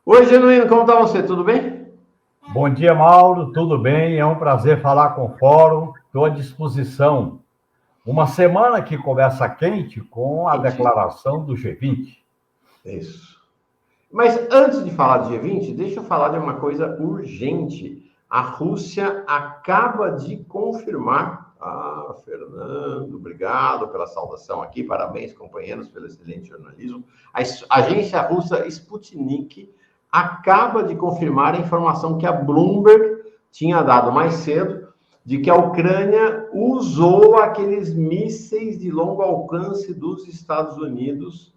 Oi, Genuíno, como está você? Tudo bem? Bom dia, Mauro. Tudo bem? É um prazer falar com o Fórum. Estou à disposição. Uma semana que começa quente com a Quentíssimo. declaração do G20. Isso. Mas antes de falar de G20, deixa eu falar de uma coisa urgente. A Rússia acaba de confirmar. Ah, Fernando, obrigado pela saudação aqui. Parabéns, companheiros, pelo excelente jornalismo. A agência russa Sputnik acaba de confirmar a informação que a Bloomberg tinha dado mais cedo, de que a Ucrânia usou aqueles mísseis de longo alcance dos Estados Unidos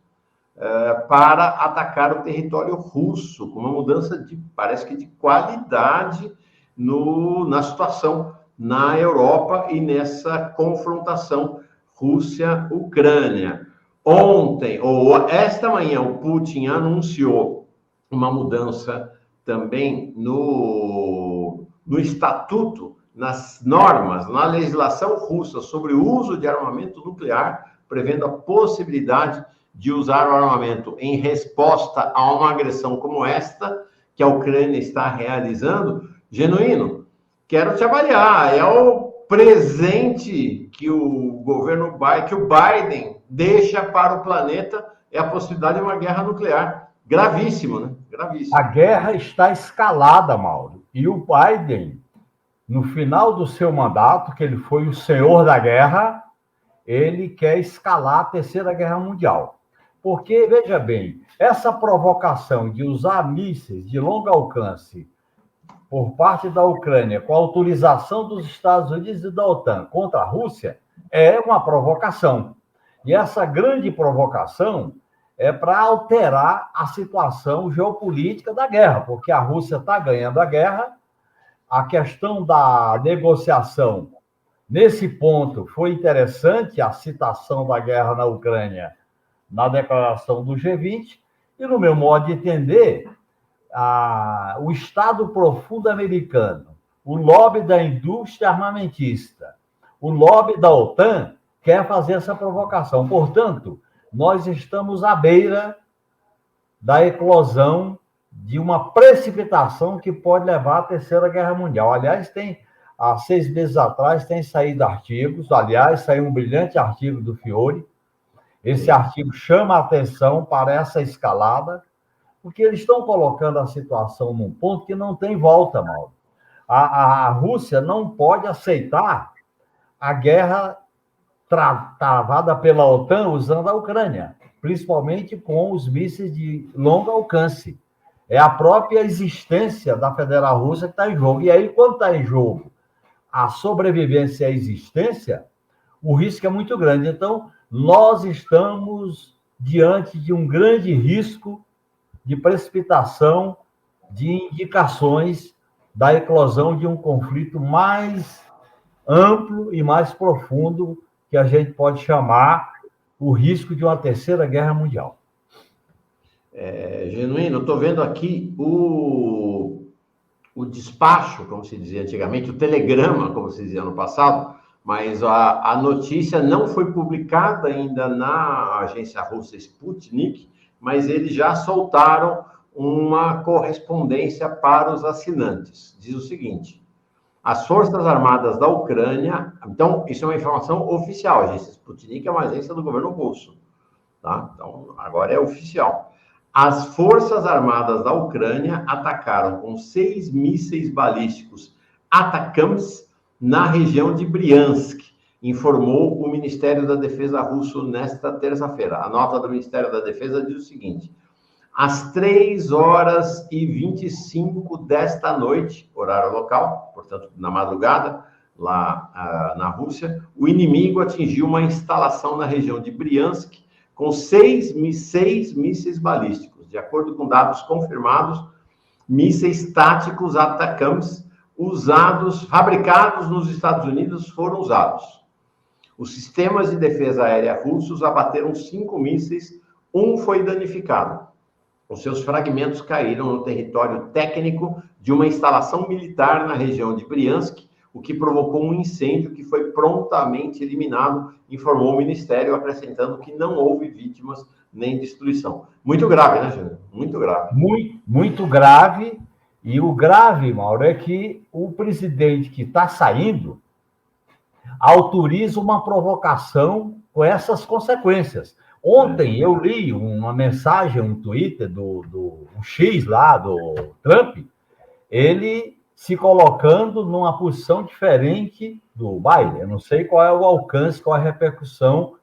para atacar o território russo, com uma mudança de, parece que de qualidade na situação na Europa e nessa confrontação Rússia-Ucrânia. Ontem, ou esta manhã, o Putin anunciou uma mudança também no estatuto, nas normas, na legislação russa sobre o uso de armamento nuclear, prevendo a possibilidade de usar o armamento em resposta a uma agressão como esta que a Ucrânia está realizando. Genuíno, quero te avaliar. É o presente que o governo que o Biden deixa para o planeta, é a possibilidade de uma guerra nuclear. Gravíssimo, né? A Gravíssimo. guerra está escalada, Mauro. E o Biden, no final do seu mandato, que ele foi o senhor da guerra, ele quer escalar a Terceira Guerra Mundial. Porque, veja bem, essa provocação de usar mísseis de longo alcance por parte da Ucrânia, com a autorização dos Estados Unidos e da OTAN contra a Rússia, é uma provocação. E essa grande provocação é para alterar a situação geopolítica da guerra, porque a Rússia está ganhando a guerra, a questão da negociação, nesse ponto, foi interessante a citação da guerra na Ucrânia na declaração do G20, e no meu modo de entender, o Estado profundo americano, o lobby da indústria armamentista, o lobby da OTAN quer fazer essa provocação. Portanto, nós estamos à beira da eclosão de uma precipitação que pode levar à Terceira Guerra Mundial. Aliás, há 6 meses atrás, tem saído artigos, aliás, saiu um brilhante artigo do Fiore. Esse artigo chama a atenção para essa escalada, porque eles estão colocando a situação num ponto que não tem volta, Mauro. A Rússia não pode aceitar a guerra travada pela OTAN usando a Ucrânia, principalmente com os mísseis de longo alcance. É a própria existência da Federal Rússia que está em jogo. E aí, quando está em jogo a sobrevivência e a existência, o risco é muito grande. Então, nós estamos diante de um grande risco de precipitação de indicações da eclosão de um conflito mais amplo e mais profundo, que a gente pode chamar o risco de uma Terceira Guerra Mundial. Genuíno, estou vendo aqui o despacho, como se dizia antigamente, o telegrama, como se dizia no passado, mas a notícia não foi publicada ainda na agência russa Sputnik, mas eles já soltaram uma correspondência para os assinantes. Diz o seguinte: as Forças Armadas da Ucrânia... Então, isso é uma informação oficial. A agência Sputnik é uma agência do governo russo. Tá? Então, agora é oficial. As Forças Armadas da Ucrânia atacaram com 6 mísseis balísticos Atacams na região de Briansk, informou o Ministério da Defesa russo nesta terça-feira. A nota do Ministério da Defesa diz o seguinte: às 3h25 desta noite, horário local, portanto, na madrugada, lá na Rússia, o inimigo atingiu uma instalação na região de Briansk com 6 mísseis balísticos. De acordo com dados confirmados, mísseis táticos Atacams fabricados nos Estados Unidos, foram usados. Os sistemas de defesa aérea russos abateram 5 mísseis, um foi danificado. Os seus fragmentos caíram no território técnico de uma instalação militar na região de Briansk, o que provocou um incêndio que foi prontamente eliminado, informou o Ministério, acrescentando que não houve vítimas nem destruição. Muito grave, né, Júnior? Muito grave. Muito grave. E o grave, Mauro, é que o presidente que está saindo autoriza uma provocação com essas consequências. Ontem eu li uma mensagem, um Twitter um X lá, do Trump, ele se colocando numa posição diferente do Biden. Eu não sei qual é o alcance, qual é a repercussão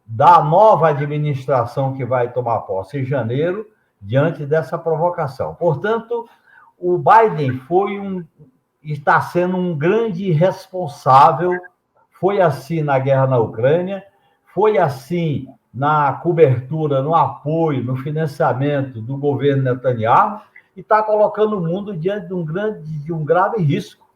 da nova administração que vai tomar posse em janeiro, diante dessa provocação. Portanto, o Biden está sendo um grande responsável, foi assim na guerra na Ucrânia, foi assim na cobertura, no apoio, no financiamento do governo Netanyahu, e está colocando o mundo diante de um grave risco.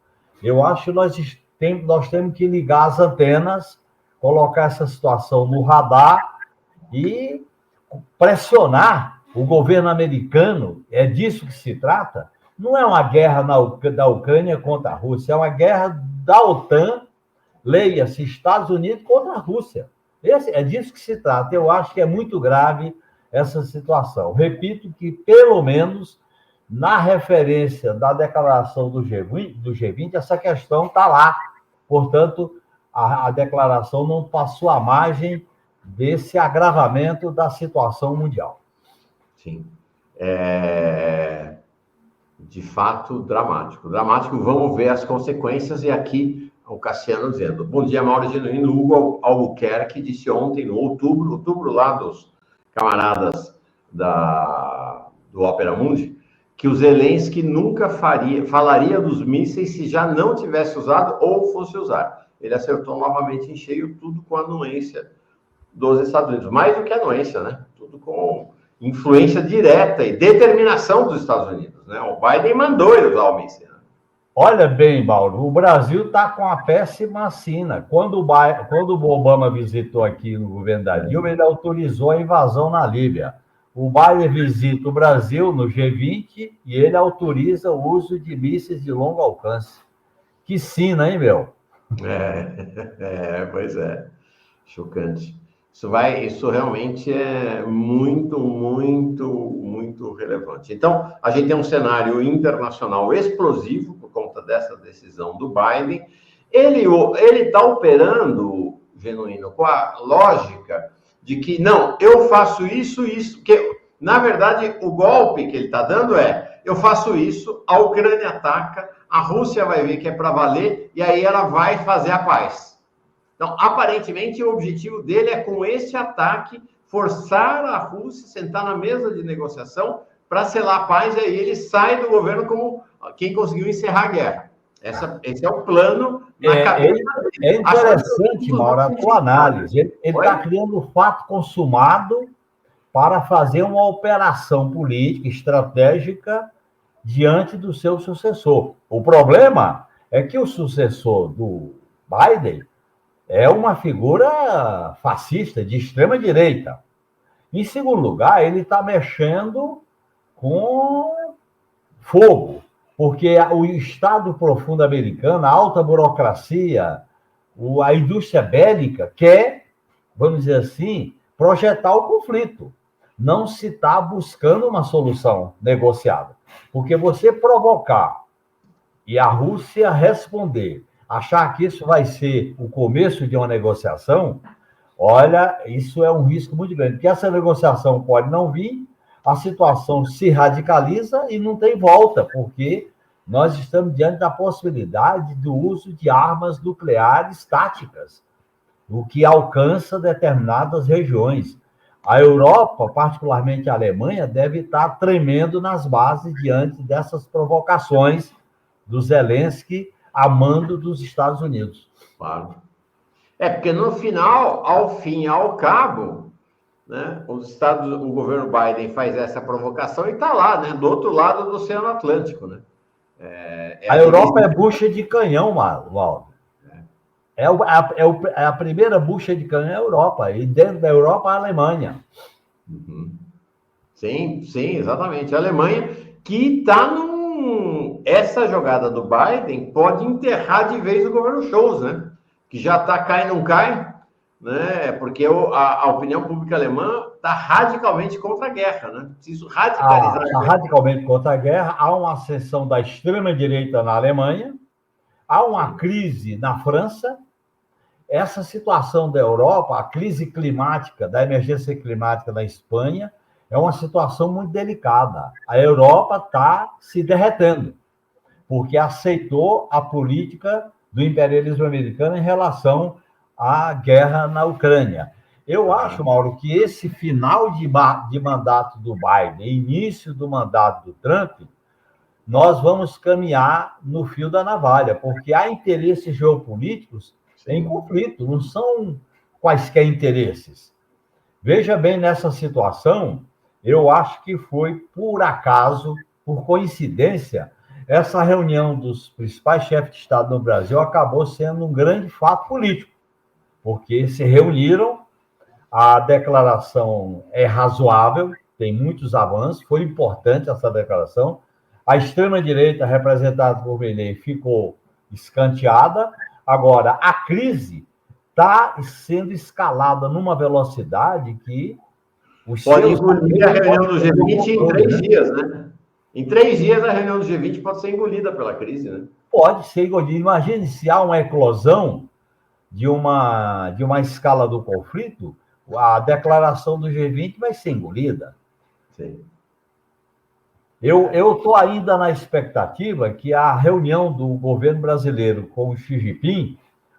Eu acho que nós temos que ligar as antenas, colocar essa situação no radar e pressionar o governo americano. É disso que se trata. Não é uma guerra da Ucrânia contra a Rússia, é uma guerra da OTAN, leia-se, Estados Unidos contra a Rússia. É disso que se trata. Eu acho que é muito grave essa situação. Repito que, pelo menos, na referência da declaração do G20, essa questão está lá. Portanto, a declaração não passou à margem desse agravamento da situação mundial. Sim. De fato, dramático. Dramático, vamos ver as consequências. E aqui, o Cassiano dizendo: bom dia, Mauro Genuíno. Hugo Albuquerque disse ontem, no outubro lá dos camaradas do Opera Mundi, que o Zelensky nunca falaria dos mísseis se já não tivesse usado ou fosse usar. Ele acertou novamente em cheio, tudo com a anuência dos Estados Unidos. Mais do que anuência, né? Tudo com influência direta e determinação dos Estados Unidos, né? O Biden mandou ele usar o míssil. Né? Olha bem, Mauro, o Brasil está com a péssima sina. Quando o Obama visitou aqui no governo da Dilma, ele autorizou a invasão na Líbia. O Biden visita o Brasil no G20 e ele autoriza o uso de mísseis de longo alcance. Que sina, hein, meu? Pois é. Chocante. Isso realmente é muito, muito, muito relevante. Então, a gente tem um cenário internacional explosivo por conta dessa decisão do Biden. Ele está operando, Genuíno, com a lógica de que, não, eu faço isso, que, na verdade, o golpe que ele está dando eu faço isso, a Ucrânia ataca, a Rússia vai ver que é para valer, e aí ela vai fazer a paz. Então, aparentemente, o objetivo dele é, com esse ataque, forçar a Rússia a sentar na mesa de negociação para selar a paz, e aí ele sai do governo como quem conseguiu encerrar a guerra. Esse é o plano na cabeça dele. É interessante, Mauro, a tua análise. Ele está criando o fato consumado para fazer uma operação política estratégica diante do seu sucessor. O problema é que o sucessor do Biden é uma figura fascista, de extrema-direita. Em segundo lugar, ele está mexendo com fogo, porque o Estado profundo americano, a alta burocracia, a indústria bélica quer, vamos dizer assim, projetar o conflito. Não se está buscando uma solução negociada. Porque você provocar e a Rússia responder, achar que isso vai ser o começo de uma negociação, olha, isso é um risco muito grande, porque essa negociação pode não vir, a situação se radicaliza e não tem volta, porque nós estamos diante da possibilidade do uso de armas nucleares táticas, o que alcança determinadas regiões. A Europa, particularmente a Alemanha, deve estar tremendo nas bases diante dessas provocações do Zelensky a mando dos Estados Unidos. Claro. Porque no final, ao fim e ao cabo, né, o governo Biden faz essa provocação e está lá, né, do outro lado do Oceano Atlântico. Né? A Europa é bucha de canhão, Mauro. É a primeira bucha de canhão é a Europa, e dentro da Europa a Alemanha. Uhum. Sim, exatamente. A Alemanha que está essa jogada do Biden pode enterrar de vez o governo Scholz, né? Que já está cai, não cai. né? Porque a opinião pública alemã está radicalmente contra a guerra, né? Preciso radicalizar. Está radicalmente contra a guerra. Há uma ascensão da extrema-direita na Alemanha, há uma crise na França. Essa situação da Europa, a crise climática, da emergência climática na Espanha, é uma situação muito delicada. A Europa está se derretendo, porque aceitou a política do imperialismo americano em relação à guerra na Ucrânia. Eu acho, Mauro, que esse final de mandato do Biden, início do mandato do Trump, nós vamos caminhar no fio da navalha, porque há interesses geopolíticos em conflito, não são quaisquer interesses. Veja bem, nessa situação, eu acho que foi por acaso, por coincidência, essa reunião dos principais chefes de Estado no Brasil acabou sendo um grande fato político, porque se reuniram, a declaração é razoável, tem muitos avanços, foi importante essa declaração. A extrema-direita, representada por Milley, ficou escanteada. Agora, a crise está sendo escalada numa velocidade que... Pode engolir a reunião do G20 em 3 dias, né? Em 3 dias, a reunião do G20 pode ser engolida pela crise, né? Pode ser engolida. Imagine se há uma eclosão de uma escala do conflito, a declaração do G20 vai ser engolida. Sim. Eu estou ainda na expectativa que a reunião do governo brasileiro com o Xi Jinping,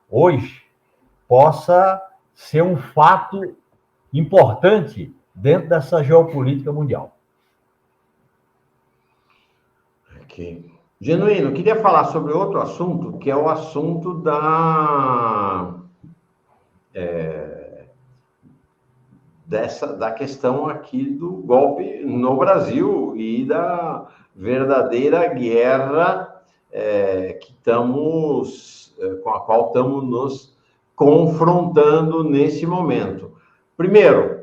hoje, possa ser um fato importante dentro dessa geopolítica mundial. Ok. Genuíno, queria falar sobre outro assunto, que é o assunto da questão aqui do golpe no Brasil e da verdadeira guerra com a qual estamos nos confrontando nesse momento. Primeiro,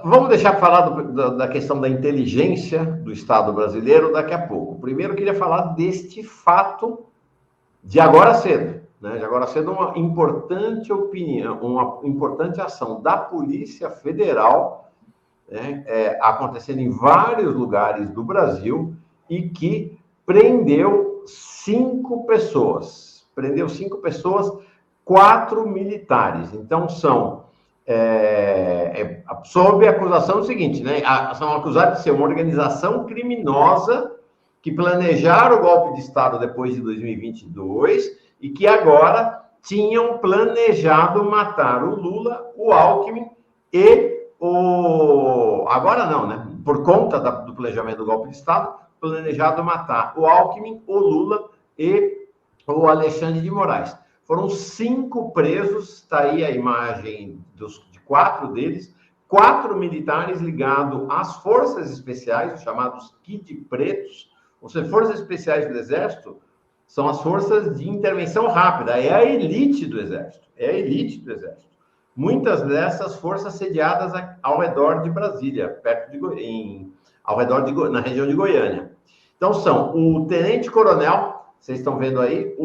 vamos deixar falar da questão da inteligência do Estado brasileiro daqui a pouco. Primeiro, eu queria falar deste fato de agora cedo, né? De agora cedo, uma importante opinião, uma importante ação da Polícia Federal, né, acontecendo em vários lugares do Brasil e que prendeu 5 pessoas. Prendeu 5 pessoas, 4 militares. Então, são... sob a acusação do seguinte, né? São acusados de ser uma organização criminosa que planejaram o golpe de Estado depois de 2022 e que agora tinham planejado matar o Lula, o Alckmin e o... Agora não, né? Por conta do planejamento do golpe de Estado, planejado matar o Alckmin, o Lula e o Alexandre de Moraes. Foram 5 presos, está aí a imagem de 4 deles, 4 militares ligados às forças especiais, os chamados Kid Pretos. Ou seja, forças especiais do Exército são as forças de intervenção rápida, é a elite do Exército, Muitas dessas forças sediadas ao redor de Brasília, na região de Goiânia. Então, são o tenente-coronel, vocês estão vendo aí,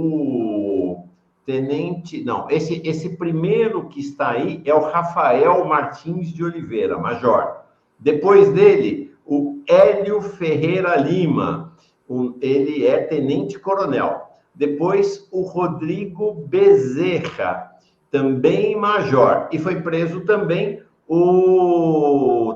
esse primeiro que está aí é o Rafael Martins de Oliveira, major. Depois dele, o Hélio Ferreira Lima, ele é tenente-coronel. Depois, o Rodrigo Bezerra, também major. E foi preso também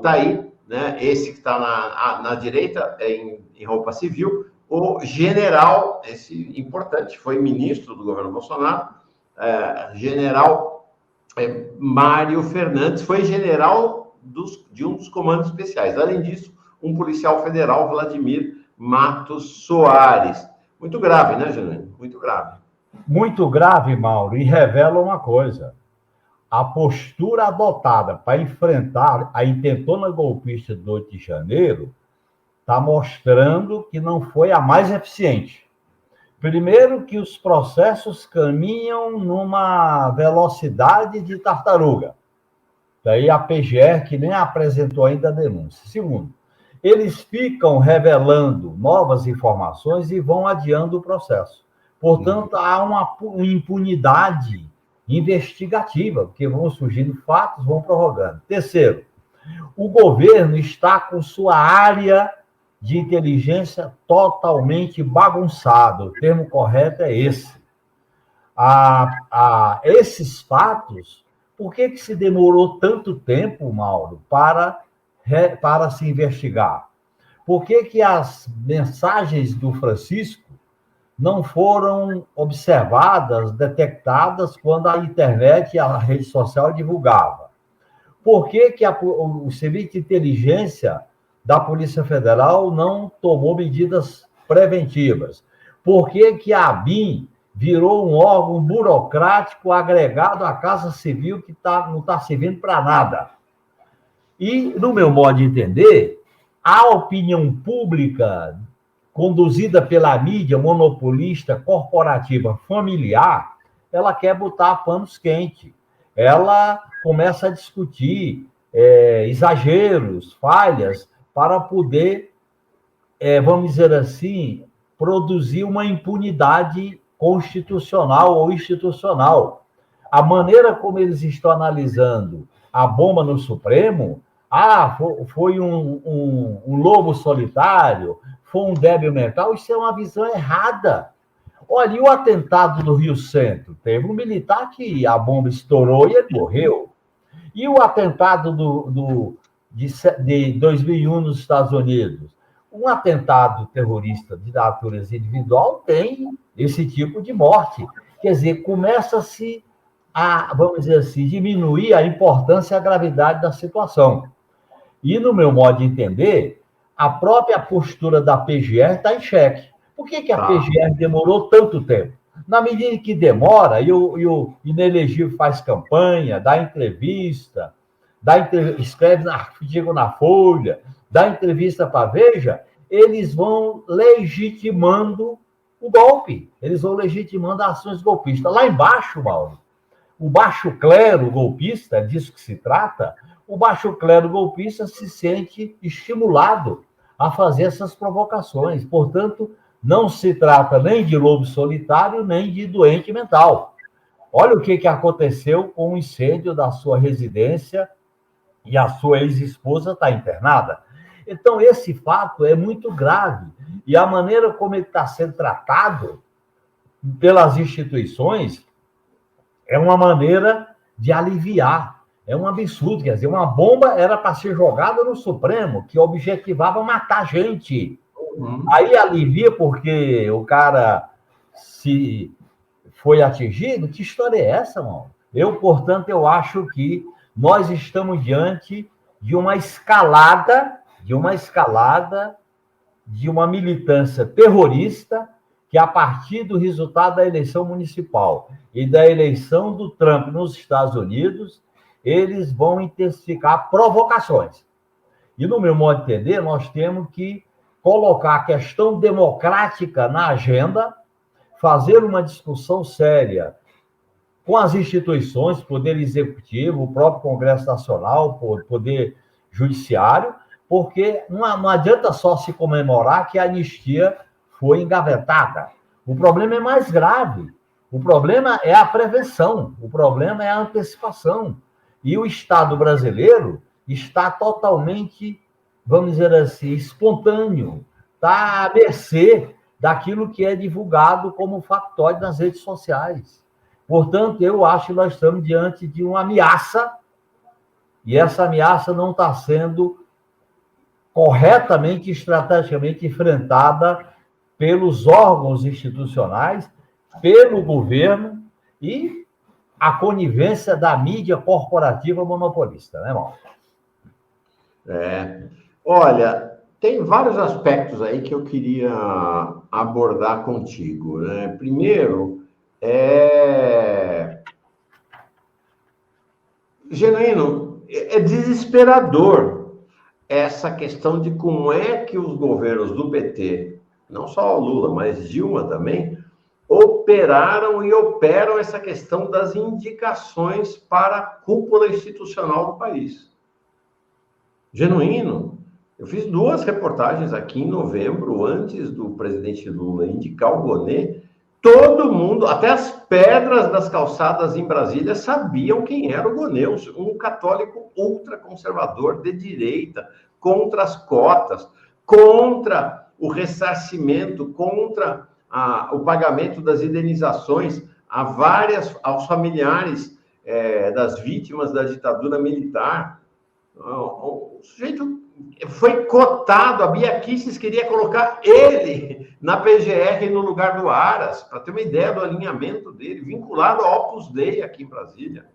tá aí, né? Esse que está na direita, em roupa civil, o general, esse importante, foi ministro do governo Bolsonaro, general Mário Fernandes, foi general de um dos comandos especiais. Além disso, um policial federal, Vladimir Matos Soares. Muito grave, né, Janine? Muito grave. Muito grave, Mauro, e revela uma coisa. A postura adotada para enfrentar a intentona golpista do 8 de janeiro está mostrando que não foi a mais eficiente. Primeiro, que os processos caminham numa velocidade de tartaruga. Daí a PGR, que nem apresentou ainda a denúncia. Segundo, eles ficam revelando novas informações e vão adiando o processo. Portanto, há uma impunidade investigativa, porque vão surgindo fatos, vão prorrogando. Terceiro, o governo está com sua área de inteligência totalmente bagunçado. O termo correto é esse. Esses fatos, por que se demorou tanto tempo, Mauro, para se investigar? Por que as mensagens do Francisco não foram observadas, detectadas quando a internet e a rede social divulgava? Por que o Serviço de Inteligência da Polícia Federal não tomou medidas preventivas? Por que a ABIN virou um órgão burocrático agregado à Casa Civil que não está servindo para nada? E, no meu modo de entender, a opinião pública conduzida pela mídia monopolista, corporativa, familiar, ela quer botar panos quentes. Ela começa a discutir exageros, falhas, para poder, vamos dizer assim, produzir uma impunidade constitucional ou institucional. A maneira como eles estão analisando a bomba no Supremo, foi um lobo solitário, foi um débil mental, isso é uma visão errada. Olha, e o atentado do Rio Centro? Teve um militar que a bomba estourou e ele morreu. E o atentado de 2001 nos Estados Unidos? Um atentado terrorista de natureza individual tem esse tipo de morte. Quer dizer, começa-se a, vamos dizer assim, diminuir a importância e a gravidade da situação. E, no meu modo de entender, a própria postura da PGR está em xeque. Por que a PGR demorou tanto tempo? Na medida que demora, e o Inelegível faz campanha, dá entrevista, escreve no artigo na Folha, dá entrevista para a Veja, eles vão legitimando o golpe, eles vão legitimando ações golpistas. Lá embaixo, Mauro, o baixo clero golpista, disso que se trata, o baixo clero golpista se sente estimulado a fazer essas provocações. Portanto, não se trata nem de lobo solitário, nem de doente mental. Olha o que aconteceu com o incêndio da sua residência e a sua ex-esposa está internada. Então, esse fato é muito grave. E a maneira como ele está sendo tratado pelas instituições é uma maneira de aliviar. É um absurdo. Quer dizer, uma bomba era para ser jogada no Supremo, que objetivava matar gente. Aí alivia porque o cara se foi atingido. Que história é essa, mano? Portanto, eu acho que nós estamos diante de uma escalada de uma militância terrorista que, a partir do resultado da eleição municipal e da eleição do Trump nos Estados Unidos, eles vão intensificar provocações. E, no meu modo de entender, nós temos que colocar a questão democrática na agenda, fazer uma discussão séria com as instituições, Poder Executivo, o próprio Congresso Nacional, o Poder Judiciário, porque não adianta só se comemorar que a anistia foi engavetada. O problema é mais grave. O problema é a prevenção, o problema é a antecipação. E o Estado brasileiro está totalmente, vamos dizer assim, espontâneo, está à mercê daquilo que é divulgado como factóide nas redes sociais. Portanto, eu acho que nós estamos diante de uma ameaça, e essa ameaça não está sendo corretamente, estrategicamente enfrentada pelos órgãos institucionais, pelo governo e a conivência da mídia corporativa monopolista, né, irmão? Olha, tem vários aspectos aí que eu queria abordar contigo, né? Primeiro, Genuíno, é desesperador essa questão de como é que os governos do PT, não só o Lula, mas Dilma também, operaram e operam essa questão das indicações para a cúpula institucional do país. Genuíno, eu fiz 2 reportagens aqui em novembro, antes do presidente Lula indicar o Bonet, Todo mundo, até as pedras das calçadas em Brasília, sabiam quem era o Gonê, um católico ultraconservador de direita, contra as cotas, contra o ressarcimento, contra o pagamento das indenizações aos familiares das vítimas da ditadura militar. O sujeito foi cotado, a Bia Kicis queria colocar ele na PGR no lugar do Aras, para ter uma ideia do alinhamento dele, vinculado ao Opus Dei aqui em Brasília.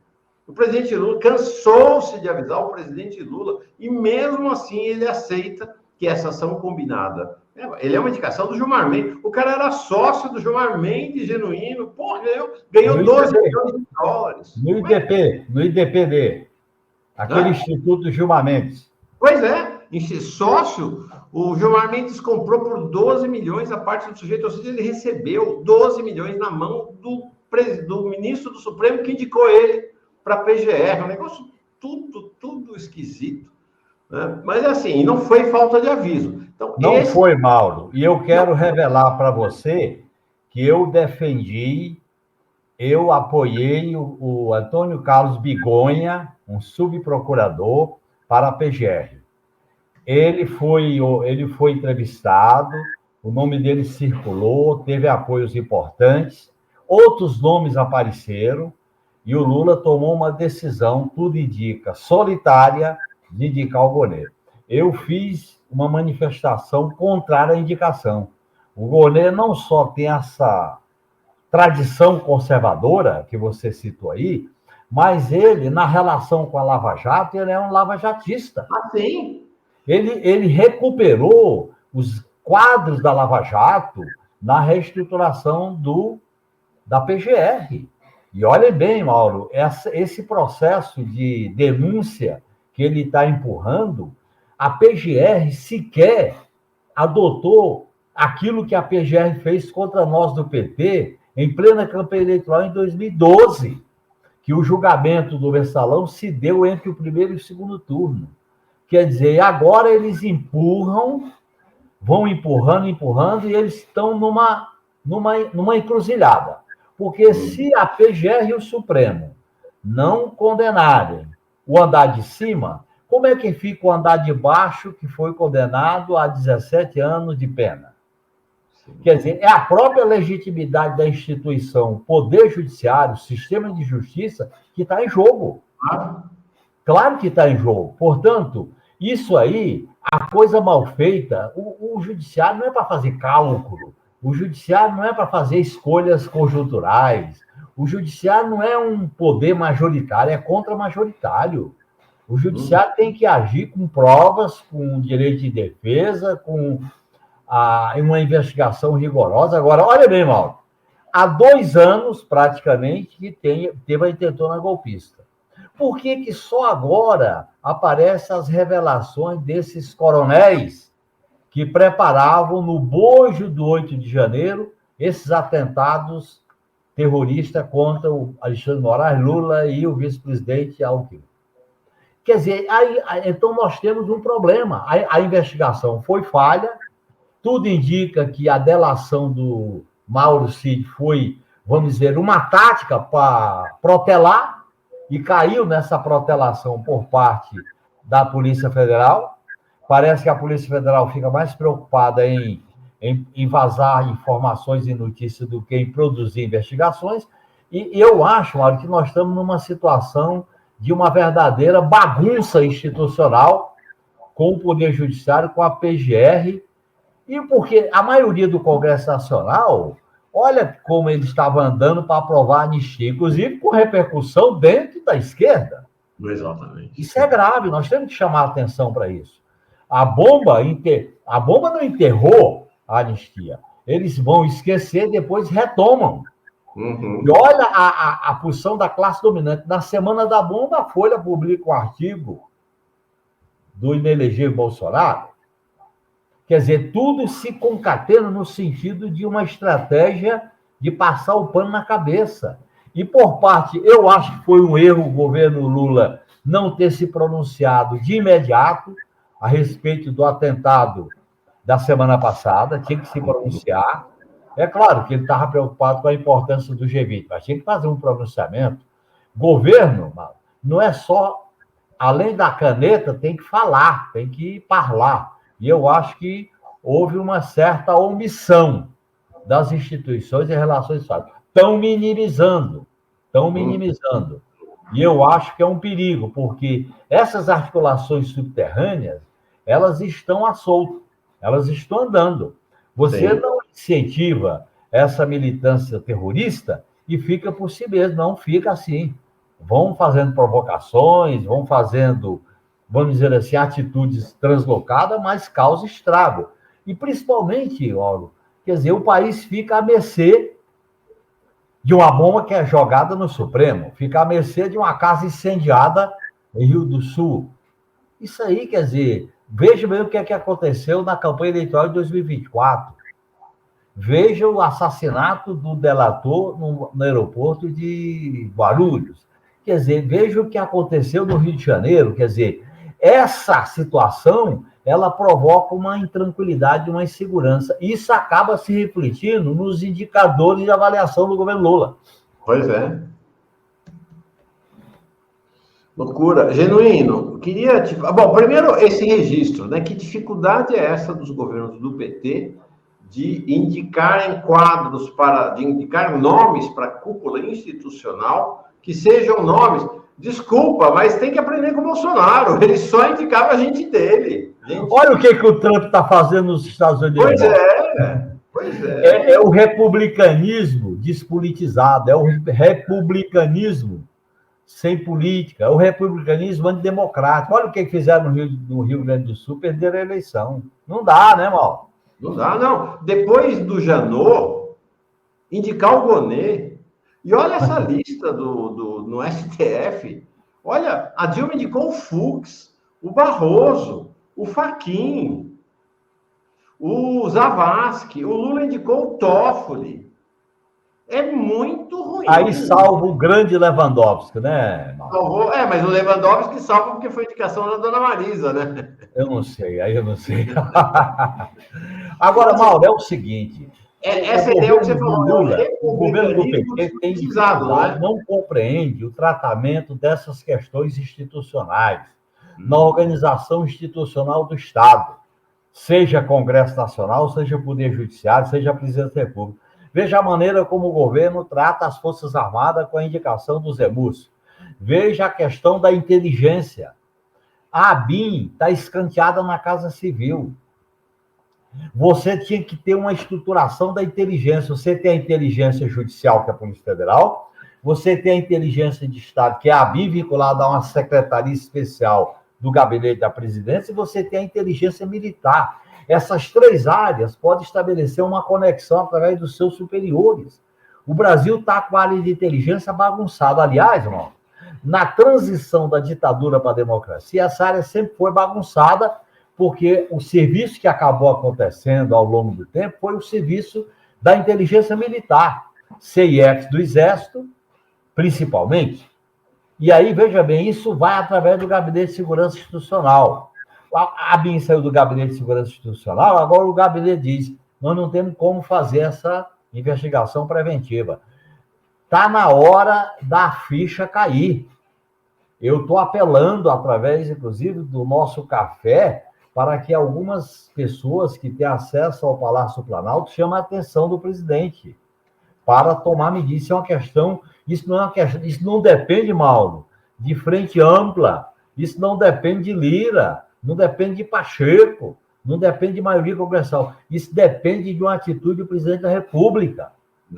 O presidente Lula cansou-se de avisar o presidente Lula, e mesmo assim ele aceita que essa ação combinada. Ele é uma indicação do Gilmar Mendes. O cara era sócio do Gilmar Mendes, genuíno. Porra, ganhou 12 milhões de dólares. No IDPD. Aquele Instituto Gilmar Mendes. Pois é, sócio, o Gilmar Mendes comprou por 12 milhões a parte do sujeito, ou seja, ele recebeu 12 milhões na mão do ministro do Supremo que indicou ele para a PGR. Um negócio tudo esquisito. Né? Mas assim, não foi falta de aviso. Então, não foi, Mauro. E eu quero revelar para você que eu defendi, eu apoiei o Antônio Carlos Bigonha, um subprocurador, para a PGR. Ele foi entrevistado, o nome dele circulou, teve apoios importantes, outros nomes apareceram, e o Lula tomou uma decisão, tudo indica, solitária, de indicar o Gonê. Eu fiz uma manifestação contrária à indicação. O Gonê não só tem essa tradição conservadora, que você citou aí, mas ele, na relação com a Lava Jato, ele é um lavajatista. Ah, sim? Ele recuperou os quadros da Lava Jato na reestruturação da PGR. E olhem bem, Mauro, esse processo de denúncia que ele está empurrando, a PGR sequer adotou aquilo que a PGR fez contra nós do PT em plena campanha eleitoral em 2012, que o julgamento do Mensalão se deu entre o primeiro e o segundo turno. Quer dizer, agora eles vão empurrando, e eles estão numa encruzilhada. Porque se a PGR e o Supremo não condenarem o andar de cima, como é que fica o andar de baixo, que foi condenado a 17 anos de pena? Quer dizer, é a própria legitimidade da instituição, Poder Judiciário, sistema de justiça, que está em jogo. Claro que está em jogo. Portanto, isso aí, a coisa mal feita, o judiciário não é para fazer cálculo, o judiciário não é para fazer escolhas conjunturais, o judiciário não é um poder majoritário, é contra-majoritário. O judiciário tem que agir com provas, com direito de defesa, com uma investigação rigorosa. Agora, olha bem, Mauro, há 2 anos, praticamente, que teve a intentona golpista. Por que só agora aparecem as revelações desses coronéis que preparavam, no bojo do 8 de janeiro, esses atentados terroristas contra o Alexandre de Moraes, Lula e o vice-presidente Alckmin? Quer dizer, então nós temos um problema. A investigação foi falha, tudo indica que a delação do Mauro Cid foi, vamos dizer, uma tática para protelar, e caiu nessa protelação por parte da Polícia Federal. Parece que a Polícia Federal fica mais preocupada em vazar informações e notícias do que em produzir investigações. E eu acho, Mário, que nós estamos numa situação de uma verdadeira bagunça institucional com o Poder Judiciário, com a PGR, e porque a maioria do Congresso Nacional, olha como ele estava andando para aprovar a anistia, inclusive com repercussão dentro da esquerda. Exatamente. Isso é grave, nós temos que chamar a atenção para isso. A bomba não enterrou a anistia. Eles vão esquecer, depois retomam. Uhum. E olha a posição da classe dominante. Na semana da bomba, a Folha publica um artigo do inelegível Bolsonaro. Quer dizer, tudo se concatena no sentido de uma estratégia de passar o pano na cabeça. E por parte, eu acho que foi um erro o governo Lula não ter se pronunciado de imediato a respeito do atentado da semana passada, tinha que se pronunciar. É claro que ele estava preocupado com a importância do G20, mas tinha que fazer um pronunciamento. Governo, não é só, além da caneta, tem que falar, tem que falar. E eu acho que houve uma certa omissão das instituições em relação a isso. Estão minimizando, estão minimizando. E eu acho que é um perigo, porque essas articulações subterrâneas, elas estão à solto, elas estão andando. Você Sim. não incentiva essa militância terrorista e fica por si mesmo, não fica assim. Vão fazendo provocações, vão fazendo, vamos dizer assim, atitudes translocadas, mas causa estrago. E principalmente, Paulo, quer dizer, o país fica à mercê de uma bomba que é jogada no Supremo, fica à mercê de uma casa incendiada em Rio do Sul. Isso aí, quer dizer, veja bem o que é que aconteceu na campanha eleitoral de 2024. Veja o assassinato do delator no aeroporto de Guarulhos. Quer dizer, veja o que aconteceu no Rio de Janeiro. Quer dizer, essa situação, ela provoca uma intranquilidade, uma insegurança. Isso acaba se refletindo nos indicadores de avaliação do governo Lula. Pois é. Loucura. Genuíno, queria te... Bom, primeiro, esse registro, né? Que dificuldade é essa dos governos do PT de indicarem quadros de indicar nomes para a cúpula institucional que sejam nomes. Desculpa, mas tem que aprender com o Bolsonaro. Ele só indicava a gente dele. Olha o que o Trump está fazendo nos Estados Unidos. Pois é, pois é. É o republicanismo despolitizado, é o republicanismo sem política, é o republicanismo antidemocrático. Olha o que fizeram no Rio Grande do Sul, perderam a eleição. Não dá, né, Mauro? Não dá, não. Depois do Janot, indicar o Gonê. E olha essa lista no STF. Olha, a Dilma indicou o Fux, o Barroso, o Fachin, o Zavascki, o Lula indicou o Toffoli. É muito ruim. Aí salva o grande Lewandowski, né, Mauro? Salvou, mas o Lewandowski salva porque foi indicação da dona Marisa, né? Eu não sei, aí eu não sei. Agora, Mauro, é o seguinte... Essa ideia que você falou, Lula, o governo do PT tem dificuldade, né? não compreende o tratamento dessas questões institucionais na organização institucional do Estado, seja Congresso Nacional, seja Poder Judiciário, seja Presidente da República. Veja a maneira como o governo trata as Forças Armadas com a indicação do Zé Múcio. Veja a questão da inteligência. A ABIN está escanteada na Casa Civil. Você tinha que ter uma estruturação da inteligência. Você tem a inteligência judicial, que é a Polícia Federal, você tem a inteligência de Estado, que é a ABIN, vinculada a uma secretaria especial do Gabinete da Presidência, e você tem a inteligência militar. Essas três áreas podem estabelecer uma conexão através dos seus superiores. O Brasil está com a área de inteligência bagunçada. Aliás, irmão, na transição da ditadura para a democracia, essa área sempre foi bagunçada, porque o serviço que acabou acontecendo ao longo do tempo foi o serviço da inteligência militar, CIEX do Exército, principalmente. E aí, veja bem, isso vai através do Gabinete de Segurança Institucional. A ABIN saiu do Gabinete de Segurança Institucional, agora o gabinete diz, nós não temos como fazer essa investigação preventiva. Está na hora da ficha cair. Eu estou apelando, através, inclusive, do nosso café, para que algumas pessoas que têm acesso ao Palácio do Planalto chamem a atenção do presidente para tomar medidas. Isso é uma questão, isso não depende, Mauro, de frente ampla, isso não depende de Lira, não depende de Pacheco, não depende de maioria congressual, isso depende de uma atitude do presidente da República,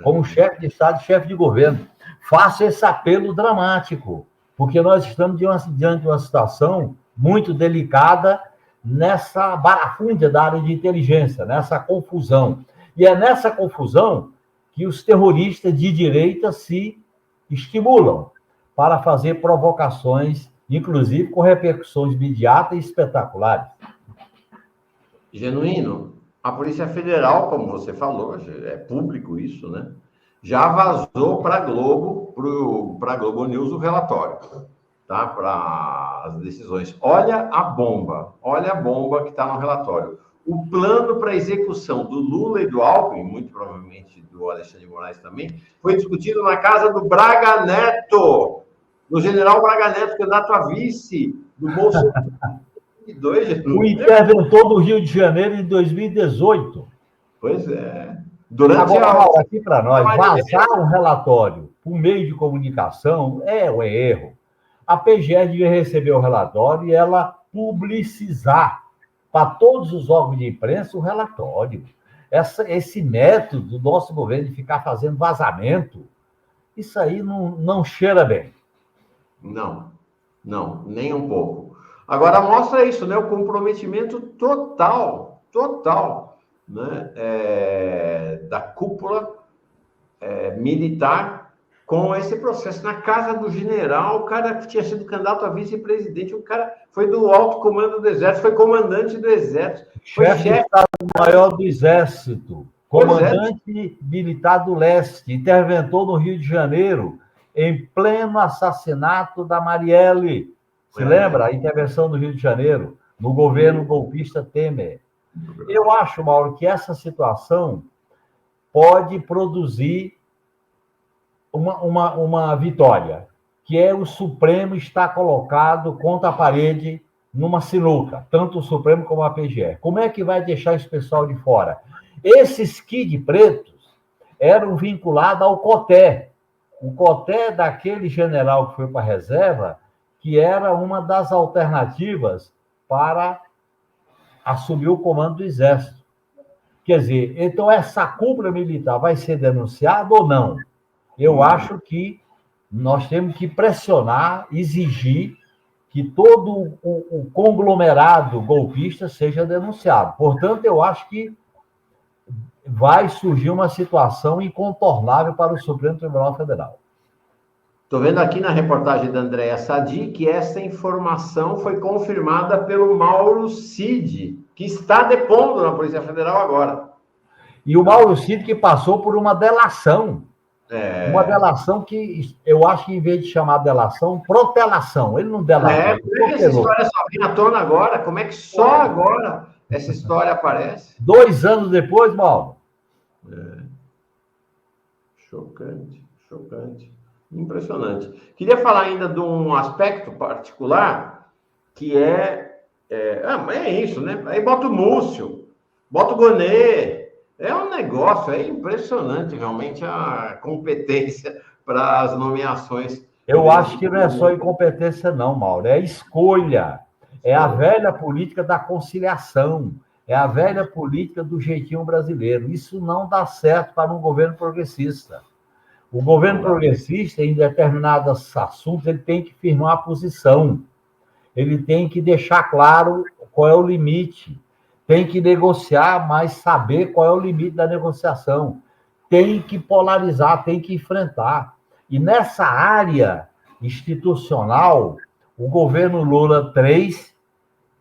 como chefe de Estado e chefe de governo. Faça esse apelo dramático, porque nós estamos diante de uma situação muito delicada nessa barafúndia da área de inteligência, nessa confusão. E é nessa confusão que os terroristas de direita se estimulam para fazer provocações, inclusive com repercussões imediatas e espetaculares. Genuíno, a Polícia Federal, como você falou, é público isso, né? Já vazou para a Globo News o relatório, tá? Para as decisões. Olha a bomba que está no relatório. o plano para execução do Lula e do Alckmin, muito provavelmente do Alexandre de Moraes também, foi discutido na casa do Braga Neto, do general Braga Neto, candidato a vice do Bolsonaro. O interventor do Rio de Janeiro em 2018. Pois é. Durante agora, Mauro, aqui para nós, vazar um relatório por meio de comunicação é um erro. A PGR devia receber o relatório e ela publicizar para todos os órgãos de imprensa o relatório. Esse método do nosso governo de ficar fazendo vazamento, isso aí não cheira bem. Não, nem um pouco. Agora, mostra isso, né? O comprometimento total, né? Da cúpula militar com esse processo. Na casa do general, o cara que tinha sido candidato a vice-presidente, o cara foi do alto comando do Exército, foi comandante do Exército. Chefe de Estado-Maior do Exército, comandante militar do Leste, interventor no Rio de Janeiro, em pleno assassinato da Marielle. Se lembra? A intervenção no Rio de Janeiro, no governo golpista Temer. Eu acho, Mauro, que essa situação pode produzir uma vitória, que é o Supremo estar colocado contra a parede numa sinuca, tanto o Supremo como a PGR. Como é que vai deixar esse pessoal de fora? Esses kid pretos eram vinculados ao COTÉ. O COTÉ daquele general que foi para a reserva, que era uma das alternativas para assumir o comando do Exército. Quer dizer, então essa cúpula militar vai ser denunciada ou não? Eu acho que nós temos que pressionar, exigir que todo o conglomerado golpista seja denunciado. Portanto, eu acho que vai surgir uma situação incontornável para o Supremo Tribunal Federal. Estou vendo aqui na reportagem da Andréa Sadi que essa informação foi confirmada pelo Mauro Cid, que está depondo na Polícia Federal agora. E o Mauro Cid que passou por uma delação. Uma delação que eu acho que, em vez de chamar delação, protelação. Ele não delatou. Como é que essa história só vem à tona agora? Como é que só agora essa história aparece? 2 anos depois, Mauro. Chocante. Impressionante. Queria falar ainda de um aspecto particular, que é isso, né? Aí bota o Múcio, bota o Gonê. É um negócio, é impressionante realmente a competência para as nomeações. Eu acho que não é só incompetência, não, Mauro. É escolha. É a velha política da conciliação. É a velha política do jeitinho brasileiro. Isso não dá certo para um governo progressista. O governo progressista, em determinados assuntos, ele tem que firmar a posição. Ele tem que deixar claro qual é o limite. Tem que negociar, mas saber qual é o limite da negociação. Tem que polarizar, tem que enfrentar. E nessa área institucional, o governo Lula III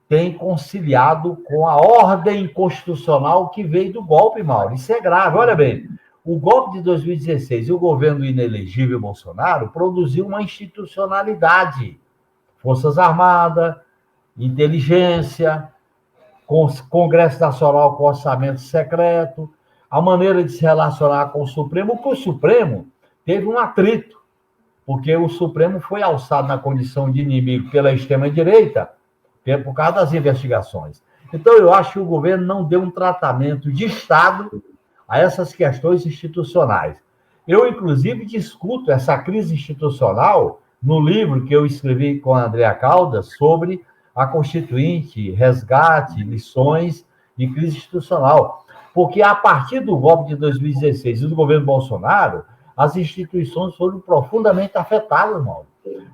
tem conciliado com a ordem constitucional que veio do golpe, Mauro. Isso é grave. Olha bem, o golpe de 2016 e o governo inelegível Bolsonaro produziu uma institucionalidade. Forças Armadas, inteligência, Congresso Nacional com orçamento secreto, a maneira de se relacionar com o Supremo, porque o Supremo teve um atrito, porque o Supremo foi alçado na condição de inimigo pela extrema-direita, por causa das investigações. Então, eu acho que o governo não deu um tratamento de Estado a essas questões institucionais. Eu, inclusive, discuto essa crise institucional no livro que eu escrevi com a Andréa Caldas sobre a Constituinte, resgate, lições de crise institucional. Porque a partir do golpe de 2016 e do governo Bolsonaro, as instituições foram profundamente afetadas, Mauro.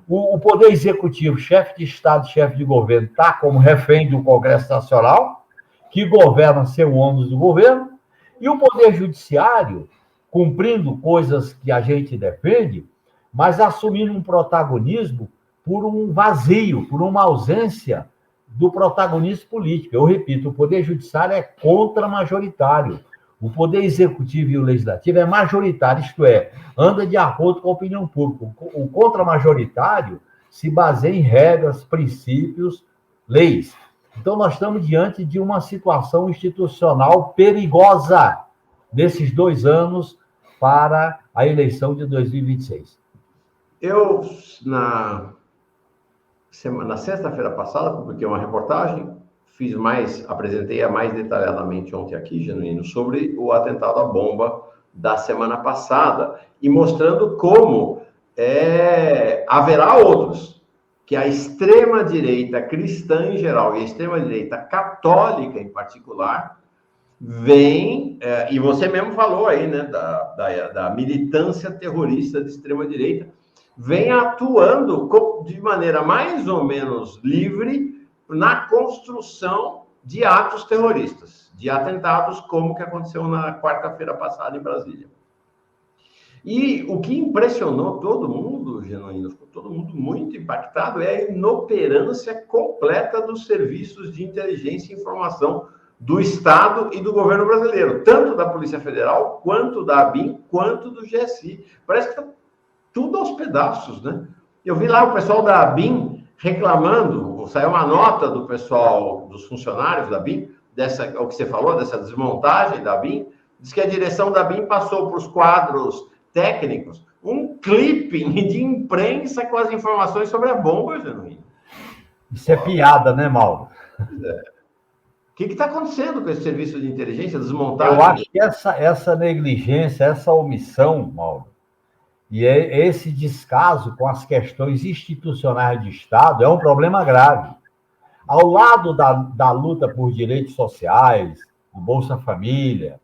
O Poder Executivo, chefe de Estado, chefe de governo, está como refém do Congresso Nacional, que governa seu ônus do governo, e o Poder Judiciário, cumprindo coisas que a gente defende, mas assumindo um protagonismo por um vazio, por uma ausência do protagonismo político. Eu repito, o Poder Judiciário é contra-majoritário. O Poder Executivo e o Legislativo é majoritário, isto é, anda de acordo com a opinião pública. O contra-majoritário se baseia em regras, princípios, leis. Então, nós estamos diante de uma situação institucional perigosa desses 2 anos para a eleição de 2026. Eu, na sexta-feira passada, publiquei uma reportagem, apresentei-a mais detalhadamente ontem aqui, Genuíno, sobre o atentado à bomba da semana passada, e mostrando como haverá outros, que a extrema-direita cristã em geral e a extrema-direita católica em particular vem, e você mesmo falou aí, né, da militância terrorista de extrema-direita, vem atuando de maneira mais ou menos livre na construção de atos terroristas, de atentados como o que aconteceu na quarta-feira passada em Brasília. E o que impressionou todo mundo, Genuíno, ficou todo mundo muito impactado, é a inoperância completa dos serviços de inteligência e informação do Estado e do governo brasileiro, tanto da Polícia Federal, quanto da ABIN, quanto do GSI. Parece que está tudo aos pedaços, né? Eu vi lá o pessoal da ABIN reclamando, saiu uma nota do pessoal, dos funcionários da ABIN, o que você falou, dessa desmontagem da ABIN, diz que a direção da ABIN passou para os quadros técnicos um clipping de imprensa com as informações sobre a bomba, Genuíno. Isso é piada, né, Mauro? O que está acontecendo com esse serviço de inteligência, desmontagem? Eu acho que essa negligência, essa omissão, Mauro, e esse descaso com as questões institucionais de Estado é um problema grave. Ao lado da luta por direitos sociais, do Bolsa Família,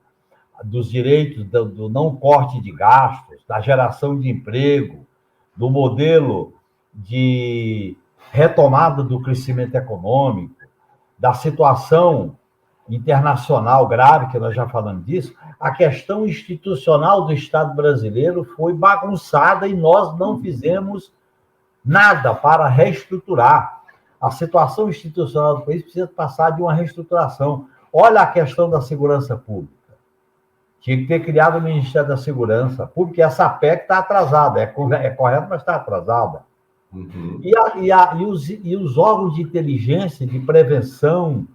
dos direitos do não corte de gastos, da geração de emprego, do modelo de retomada do crescimento econômico, da situação internacional grave, que nós já falamos disso, a questão institucional do Estado brasileiro foi bagunçada e nós não fizemos nada para reestruturar. A situação institucional do país precisa passar de uma reestruturação. Olha a questão da segurança pública. Tinha que ter criado o Ministério da Segurança Pública, e essa PEC está atrasada. É correto, mas está atrasada. Uhum. E os órgãos de inteligência, de prevenção,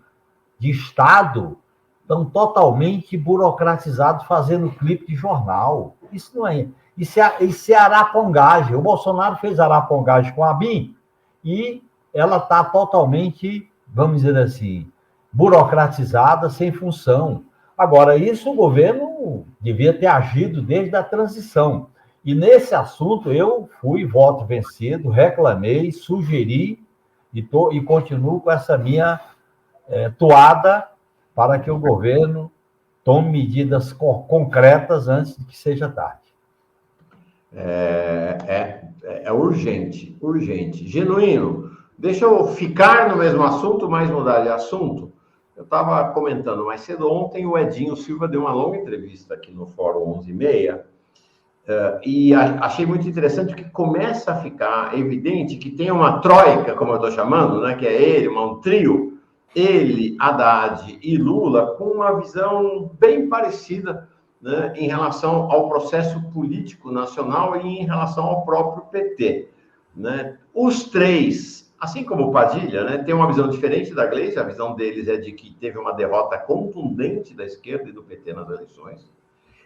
de Estado, estão totalmente burocratizados, fazendo clipe de jornal. Isso não é. Isso é arapongagem. O Bolsonaro fez arapongagem com a ABIN e ela está totalmente, vamos dizer assim, burocratizada, sem função. Agora, isso o governo devia ter agido desde a transição. E nesse assunto eu fui voto vencido, reclamei, sugeri e continuo com essa minha toada para que o governo tome medidas concretas antes de que seja tarde. É urgente, urgente. Genuíno, deixa eu ficar no mesmo assunto, mas mudar de assunto. Eu estava comentando mais cedo, ontem o Edinho Silva deu uma longa entrevista aqui no Fórum 11h30, e achei muito interessante que começa a ficar evidente que tem uma troika, como eu estou chamando, né, que é ele, um trio, ele, Haddad e Lula, com uma visão bem parecida, né, em relação ao processo político nacional e em relação ao próprio PT. Né? Os três, assim como o Padilha, né, tem uma visão diferente da Gleisi. A visão deles é de que teve uma derrota contundente da esquerda e do PT nas eleições.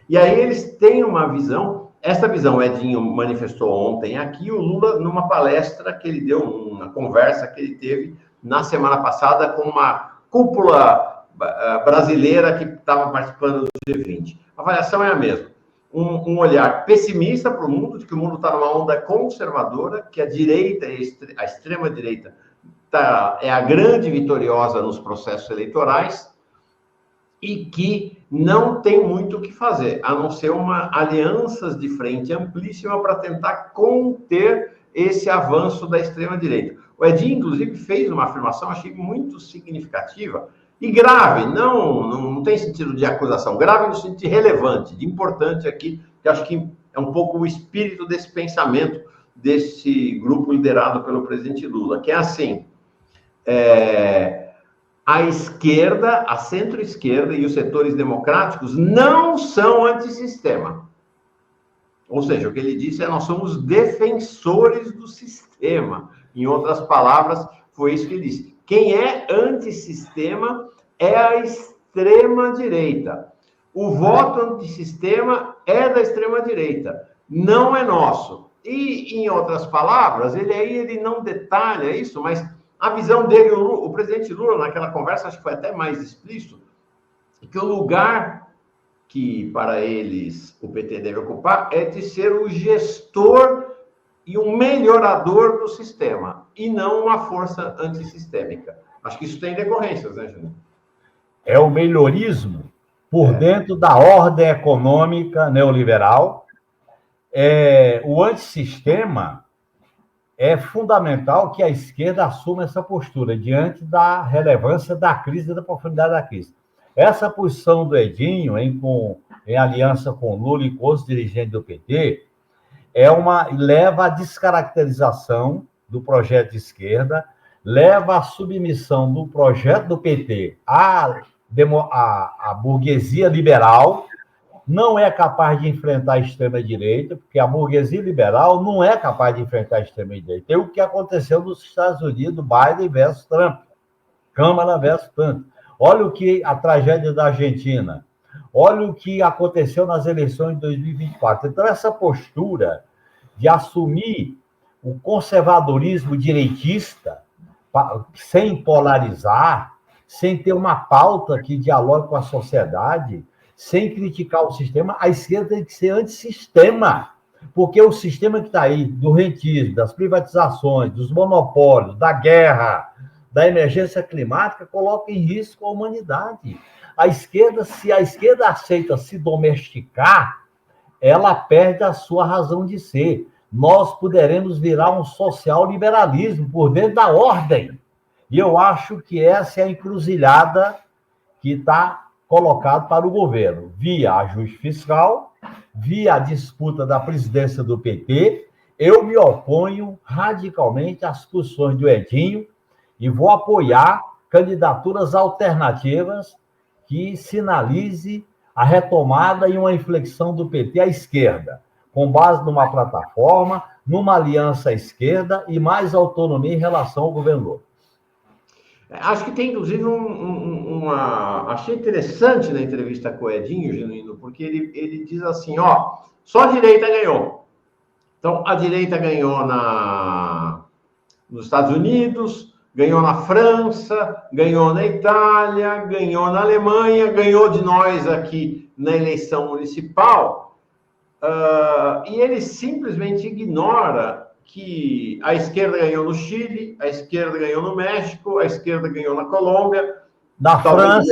E aí eles têm uma visão, essa visão o Edinho manifestou ontem aqui, o Lula numa palestra que ele deu, uma conversa que ele teve na semana passada com uma cúpula brasileira que estava participando do G20. A avaliação é a mesma. Um olhar pessimista para o mundo, de que o mundo está numa onda conservadora, que a direita, a extrema-direita, é a grande vitoriosa nos processos eleitorais e que não tem muito o que fazer, a não ser alianças de frente amplíssima para tentar conter esse avanço da extrema-direita. O Edinho, inclusive, fez uma afirmação, achei muito significativa, e grave, não tem sentido de acusação, grave no sentido de relevante, de importante aqui, que acho que é um pouco o espírito desse pensamento desse grupo liderado pelo presidente Lula, que é assim, a esquerda, a centro-esquerda e os setores democráticos não são antissistema. Ou seja, o que ele disse nós somos defensores do sistema. Em outras palavras, foi isso que ele disse. Quem é antissistema é a extrema-direita. O voto antissistema é da extrema-direita, não é nosso. E, em outras palavras, ele não detalha isso, mas a visão dele, o presidente Lula, naquela conversa, acho que foi até mais explícito, que o lugar que, para eles, o PT deve ocupar é de ser o gestor e um melhorador do sistema, e não uma força antissistêmica. Acho que isso tem decorrências, né, Júnior? É o melhorismo por dentro da ordem econômica neoliberal. O antissistema é fundamental que a esquerda assuma essa postura diante da relevância da crise e da profundidade da crise. Essa posição do Edinho, em aliança com Lula e com os dirigentes do PT, leva à descaracterização do projeto de esquerda, leva à submissão do projeto do PT à burguesia liberal. Não é capaz de enfrentar a extrema-direita, porque a burguesia liberal não é capaz de enfrentar a extrema-direita. É o que aconteceu nos Estados Unidos, Biden versus Trump, Câmara versus Trump. Olha a tragédia da Argentina. Olha o que aconteceu nas eleições de 2024. Então, essa postura de assumir o conservadorismo direitista, sem polarizar, sem ter uma pauta que dialogue com a sociedade, sem criticar o sistema, a esquerda tem que ser antissistema. Porque o sistema que está aí, do rentismo, das privatizações, dos monopólios, da guerra, da emergência climática, coloca em risco a humanidade. Se a esquerda aceita se domesticar, ela perde a sua razão de ser. Nós poderemos virar um social-liberalismo por dentro da ordem. E eu acho que essa é a encruzilhada que está colocada para o governo, via ajuste fiscal, via a disputa da presidência do PT. Eu me oponho radicalmente às posições do Edinho e vou apoiar candidaturas alternativas que sinalize a retomada e uma inflexão do PT à esquerda, com base numa plataforma, numa aliança à esquerda e mais autonomia em relação ao governo. Acho que tem, inclusive, Achei interessante na entrevista com o Edinho, Genuíno, porque ele diz assim, só a direita ganhou. Então, a direita ganhou nos Estados Unidos, ganhou na França, ganhou na Itália, ganhou na Alemanha, ganhou de nós aqui na eleição municipal, e ele simplesmente ignora que a esquerda ganhou no Chile, a esquerda ganhou no México, a esquerda ganhou na Colômbia. Na França,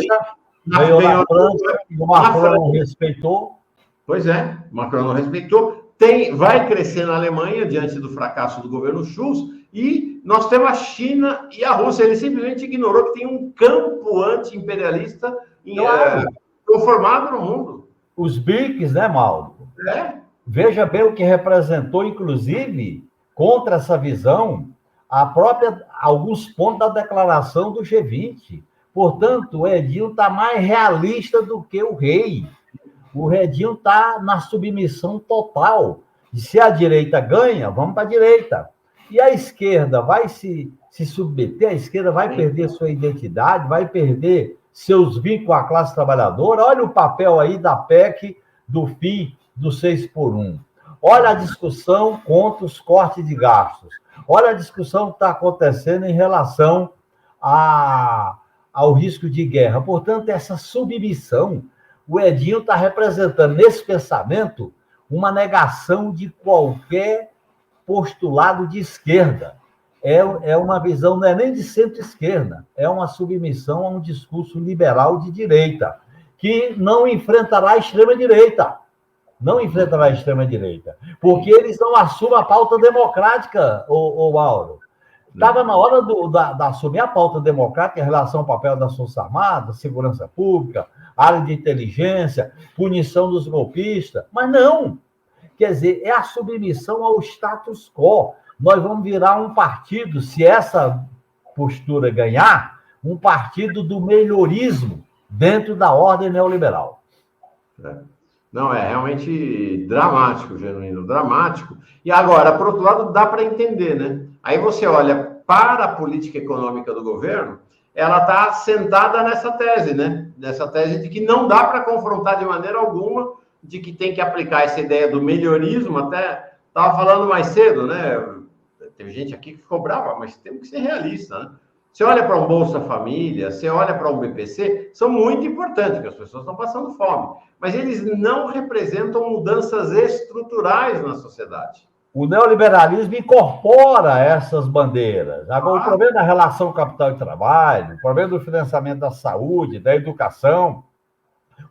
ganhou na França, e o Macron não respeitou. Pois é, o Macron não respeitou. Vai crescer na Alemanha, diante do fracasso do governo Schulz, e nós temos a China e a Rússia. Ele simplesmente ignorou que tem um campo anti-imperialista conformado no mundo. Os BRICS, né, Mauro? Veja bem o que representou, inclusive, contra essa visão, alguns pontos da declaração do G20. Portanto, o Edinho está mais realista do que o rei. O Edinho está na submissão total. E se a direita ganha, vamos para a direita. E a esquerda vai se submeter, a esquerda vai perder sua identidade, vai perder seus vínculos com a classe trabalhadora. Olha o papel aí da PEC do fim do 6x1. Olha a discussão contra os cortes de gastos. Olha a discussão que está acontecendo em relação ao risco de guerra. Portanto, essa submissão, o Edinho está representando nesse pensamento uma negação de qualquer postulado de esquerda. É uma visão, não é nem de centro-esquerda, é uma submissão a um discurso liberal de direita, que não enfrentará a extrema-direita. Não enfrentará a extrema-direita, porque eles não assumem a pauta democrática, o Mauro. Estava na hora de assumir a pauta democrática em relação ao papel das Forças Armadas, segurança pública, área de inteligência, punição dos golpistas, mas não. Quer dizer, é a submissão ao status quo. Nós vamos virar um partido, se essa postura ganhar, um partido do melhorismo dentro da ordem neoliberal. Não, é realmente dramático, Genuíno, dramático. E agora, por outro lado, dá para entender, né? Aí você olha para a política econômica do governo, ela está sentada nessa tese, né? Nessa tese de que não dá para confrontar de maneira alguma, de que tem que aplicar essa ideia do melhorismo, até estava falando mais cedo, né? Teve gente aqui que ficou brava, mas temos que ser realista, né? Você olha para um Bolsa Família, você olha para um BPC, são muito importantes, porque as pessoas estão passando fome, mas eles não representam mudanças estruturais na sociedade. O neoliberalismo incorpora essas bandeiras. Agora, o problema da relação capital e trabalho, o problema do financiamento da saúde, da educação,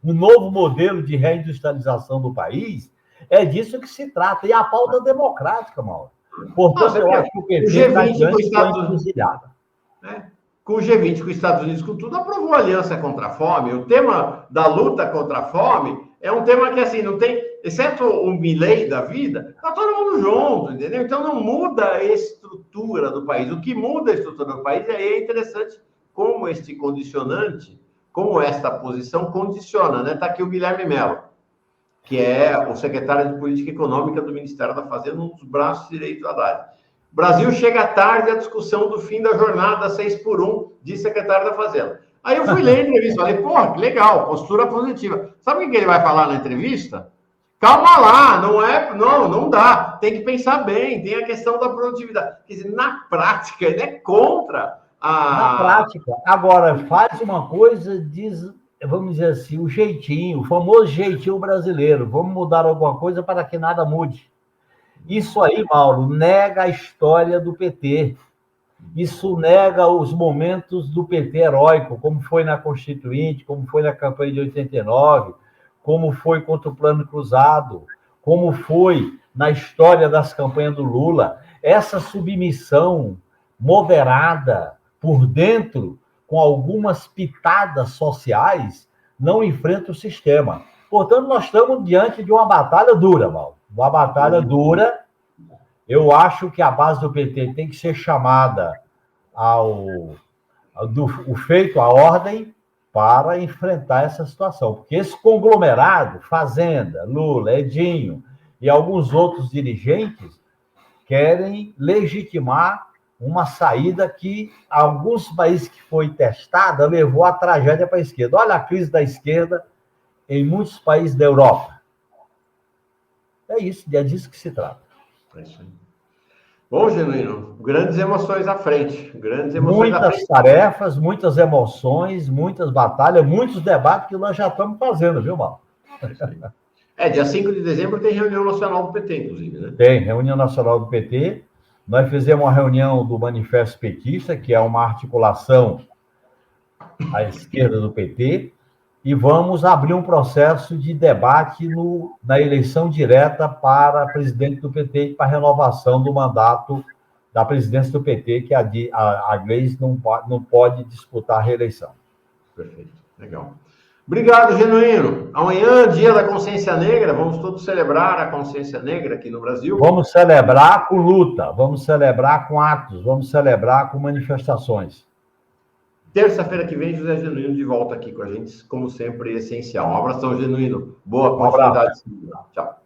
um novo modelo de reindustrialização do país, é disso que se trata. E a pauta democrática, Mauro. Portanto, eu acho que o PT está diante de uma encruzilhada. Com o G20, com os Estados Unidos, com tudo, aprovou a aliança contra a fome. O tema da luta contra a fome é um tema que, assim, não tem, exceto o Milei da vida, tá todo mundo junto, entendeu? Então, não muda a estrutura do país. O que muda a estrutura do país, é interessante como este condicionante, como esta posição condiciona, né? Tá aqui o Guilherme Mello, que é o secretário de Política Econômica do Ministério da Fazenda, um dos braços direitos do Haddad. Brasil chega tarde à discussão do fim da jornada 6x1, disse secretário da Fazenda. Aí eu fui ler a entrevista, falei, porra, que legal, postura positiva. Sabe o que ele vai falar na entrevista? Calma lá, não dá, tem que pensar bem, tem a questão da produtividade. Quer dizer, na prática, ele é contra a... Na prática. Agora, faz uma coisa, diz, vamos dizer assim, o jeitinho, o famoso jeitinho brasileiro. Vamos mudar alguma coisa para que nada mude. Isso aí, Mauro, nega a história do PT. Isso nega os momentos do PT heróico, como foi na Constituinte, como foi na campanha de 89, como foi contra o Plano Cruzado, como foi na história das campanhas do Lula. Essa submissão moderada por dentro, com algumas pitadas sociais, não enfrenta o sistema. Portanto, nós estamos diante de uma batalha dura, Mauro. Uma batalha dura. Eu acho que a base do PT tem que ser chamada o feito à ordem para enfrentar essa situação. Porque esse conglomerado, Fazenda, Lula, Edinho e alguns outros dirigentes querem legitimar uma saída que alguns países que foi testada levou a tragédia para a esquerda. Olha a crise da esquerda em muitos países da Europa. É isso, é disso que se trata. É isso aí. Bom, Genuíno, grandes emoções à frente. Muitas tarefas, muitas emoções, muitas batalhas, muitos debates que nós já estamos fazendo, viu, Mauro? Dia 5 de dezembro tem reunião nacional do PT, inclusive, né? Tem, reunião nacional do PT. Nós fizemos uma reunião do Manifesto Petista, que é uma articulação à esquerda do PT, e vamos abrir um processo de debate na eleição direta para presidente do PT e para a renovação do mandato da presidência do PT, que a Gleisi não pode disputar a reeleição. Perfeito, legal. Obrigado, Genuíno. Amanhã, dia da consciência negra, vamos todos celebrar a consciência negra aqui no Brasil. Vamos celebrar com luta, vamos celebrar com atos, vamos celebrar com manifestações. Terça-feira que vem, José Genuíno de volta aqui com a gente, como sempre, essencial. Um abração, Genuíno. Boa continuidade. Tchau.